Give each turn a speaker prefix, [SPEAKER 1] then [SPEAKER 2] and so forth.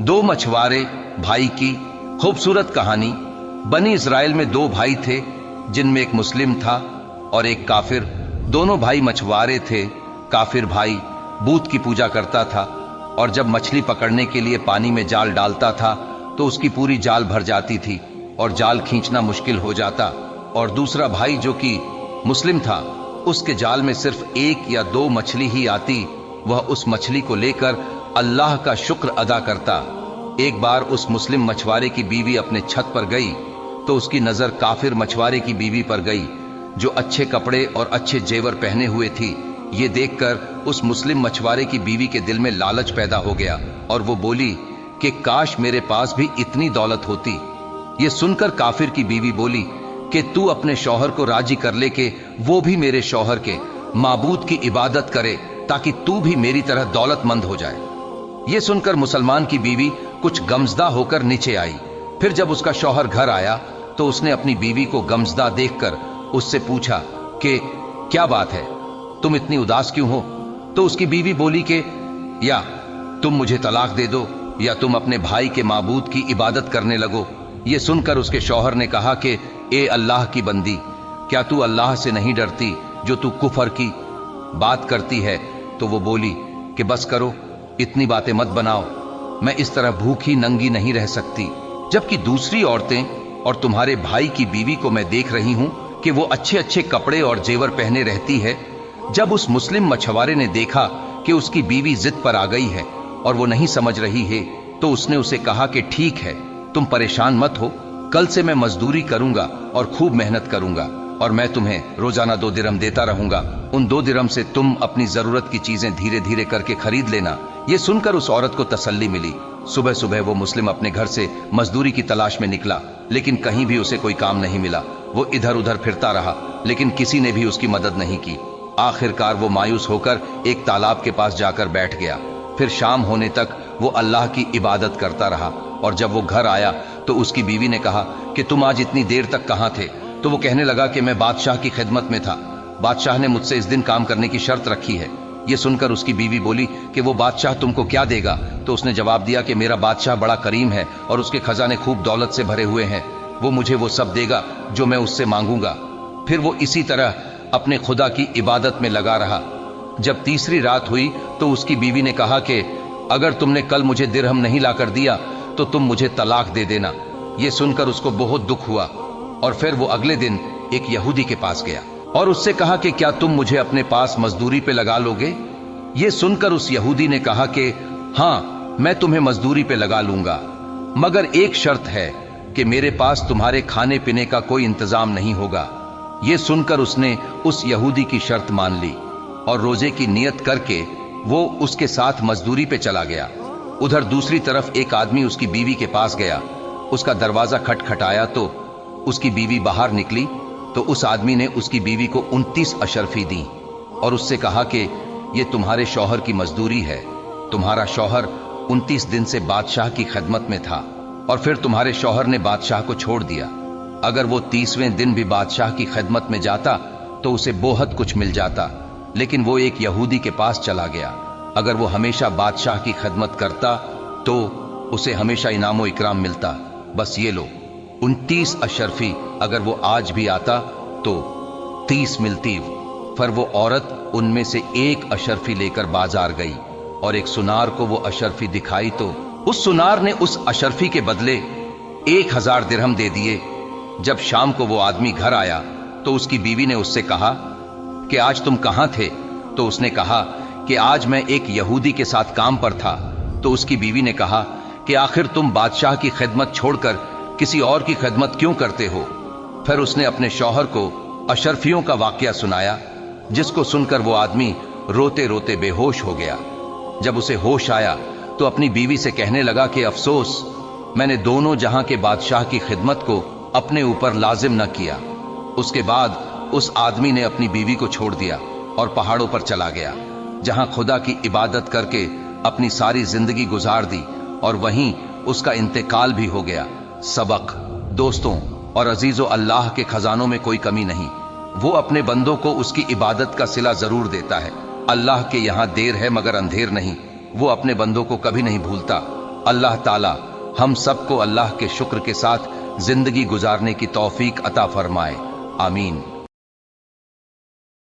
[SPEAKER 1] दो मछुआरे भाई की खूबसूरत कहानी। बनी इस्राएल में दो भाई थे, जिनमें एक मुस्लिम था और एक काफिर। दोनों भाई मछुआरे थे। काफिर भाई बूत की पूजा करता था और जब मछली पकड़ने के लिए पानी में जाल डालता था तो उसकी पूरी जाल भर जाती थी और जाल खींचना मुश्किल हो जाता। और दूसरा भाई जो कि मुस्लिम था, उसके जाल में सिर्फ एक या दो मछली ही आती। वह उस मछली को लेकर अल्लाह का शुक्र अदा करता। एक बार उस मुस्लिम मछुआरे की बीवी अपने छत पर गई तो उसकी नजर काफिर मछुआरे की बीवी पर गई, जो अच्छे कपड़े और अच्छे जेवर पहने हुए थी। ये देखकर उस मुस्लिम मछुआरे की बीवी के दिल में लालच पैदा हो गया और वो बोली कि काश मेरे पास भी इतनी दौलत होती। ये सुनकर काफिर की बीवी बोली कि तू अपने शौहर को राजी कर ले कि वो भी मेरे शौहर के माबूद की इबादत करे, ताकि तू भी मेरी तरह दौलतमंद हो जाए। ये सुनकर मुसलमान की बीवी कुछ गमजदा होकर नीचे आई। फिर जब उसका शौहर घर आया तो उसने अपनी बीवी को गमजदा देखकर उससे पूछा कि क्या बात है, तुम इतनी उदास क्यों हो? तो उसकी बीवी बोली कि या तुम मुझे तलाक दे दो या तुम अपने भाई के माबूद की इबादत करने लगो। ये सुनकर उसके शौहर ने कहा कि ए अल्लाह की बंदी, क्या तू अल्लाह से नहीं डरती जो तू कुफर की बात करती है? तो वो बोली कि बस करो, इतनी बातें मत बनाओ, मैं इस तरह भूखी नंगी नहीं रह सकती। जबकि दूसरी औरतें और तुम्हारे भाई की बीवी को मैं देख रही हूं कि वो अच्छे अच्छे कपड़े और जेवर पहने रहती है। जब उस मुस्लिम मछुआरे ने देखा कि उसकी बीवी जिद पर आ गई है और वो नहीं समझ रही है, तो उसने उसे कहा कि ठीक है, तुम परेशान मत हो, कल से मैं मजदूरी करूंगा और खूब मेहनत करूंगा और मैं तुम्हें रोजाना 2 दिरहम देता रहूंगा। उन 2 दिरहम से तुम अपनी जरूरत की चीजें धीरे धीरे करके खरीद लेना। ये सुनकर उस औरत को तसल्ली मिली। सुबह सुबह वो मुस्लिम अपने घर से मजदूरी की तलाश में निकला, लेकिन कहीं भी उसे कोई काम नहीं मिला। वो इधर उधर फिरता रहा, लेकिन किसी ने भी उसकी मदद नहीं की। आखिरकार वो मायूस होकर एक तालाब के पास जाकर बैठ गया। फिर शाम होने तक वो अल्लाह की इबादत करता रहा और जब वो घर आया तो उसकी बीवी ने कहा कि तुम आज इतनी देर तक कहां थे? तो वो कहने लगा कि मैं बादशाह की खिदमत में था, बादशाह ने मुझसे इस दिन काम करने की शर्त रखी है। ये सुनकर उसकी बीवी बोली कि वो बादशाह तुमको क्या देगा? तो उसने जवाब दिया कि मेरा बादशाह बड़ा करीम है और उसके खजाने खूब दौलत से भरे हुए हैं, वो मुझे वो सब देगा जो मैं उससे मांगूंगा। फिर वो इसी तरह अपने खुदा की इबादत में लगा रहा। जब तीसरी रात हुई तो उसकी बीवी ने कहा कि अगर तुमने कल मुझे दिरहम नहीं लाकर दिया तो तुम मुझे तलाक दे देना। ये सुनकर उसको बहुत दुख हुआ और फिर वो अगले दिन एक यहूदी के पास गया और उससे कहा कि क्या तुम मुझे अपने पास मजदूरी पे लगा लोगे? ये सुनकर उस यहूदी ने कहा कि हाँ, मैं तुम्हें मजदूरी पे लगा लूंगा, मगर एक शर्त है कि मेरे पास तुम्हारे खाने पीने का कोई इंतजाम नहीं होगा। ये सुनकर उसने उस यहूदी की शर्त मान ली और रोजे की नियत करके वो उसके साथ मजदूरी पे चला गया। उधर दूसरी तरफ एक आदमी उसकी बीवी के पास गया। उसका दरवाजा खटखटाया तो उसकी बीवी बाहर निकली तो उस आदमी ने उसकी बीवी को 29 अशरफी दी और उससे कहा कि ये तुम्हारे शौहर की मजदूरी है। तुम्हारा शौहर 29 दिन से बादशाह की खिदमत में था और फिर तुम्हारे शौहर ने बादशाह को छोड़ दिया। अगर वो 30वें दिन भी बादशाह की खिदमत में जाता तो उसे बहुत कुछ मिल जाता, लेकिन वो एक यहूदी के पास चला गया। अगर वो हमेशा बादशाह की खिदमत करता तो उसे हमेशा इनामो इकराम मिलता। बस ये लो 29 अशरफी, अगर वो आज भी आता तो 30 मिलती। फिर वो औरत उनमें से एक अशरफी लेकर बाजार गई और एक सुनार को वो अशरफी दिखाई तो उस सुनार ने उस अशरफी के बदले 1000 दिरहम दे दिए। जब शाम को वो आदमी घर आया तो उसकी बीवी ने उससे कहा कि आज तुम कहां थे? तो उसने कहा कि आज मैं एक यहूदी के साथ काम पर था। तो उसकी बीवी ने कहा कि आखिर तुम बादशाह की खिदमत छोड़कर किसी और की खिदमत क्यों करते हो? फिर उसने अपने शौहर को अशरफियों का वाकया सुनाया, जिसको सुनकर वो आदमी रोते रोते बेहोश हो गया। जब उसे होश आया तो अपनी बीवी से कहने लगा कि अफसोस, मैंने दोनों जहां के बादशाह की खिदमत को अपने ऊपर लाजिम न किया। उसके बाद उस आदमी ने अपनी बीवी को छोड़ दिया और पहाड़ों पर चला गया, जहां खुदा की इबादत करके अपनी सारी जिंदगी गुजार दी और वहीं उसका इंतकाल भी हो गया। सबक दोस्तों और अजीजों, अल्लाह के खजानों में कोई कमी नहीं। वो अपने बंदों को उसकी इबादत का सिला जरूर देता है। अल्लाह के यहां देर है मगर अंधेर नहीं। वो अपने बंदों को कभी नहीं भूलता। اللہ تعالی ہم سب کو اللہ کے شکر کے ساتھ زندگی گزارنے کی توفیق عطا فرمائے، آمین۔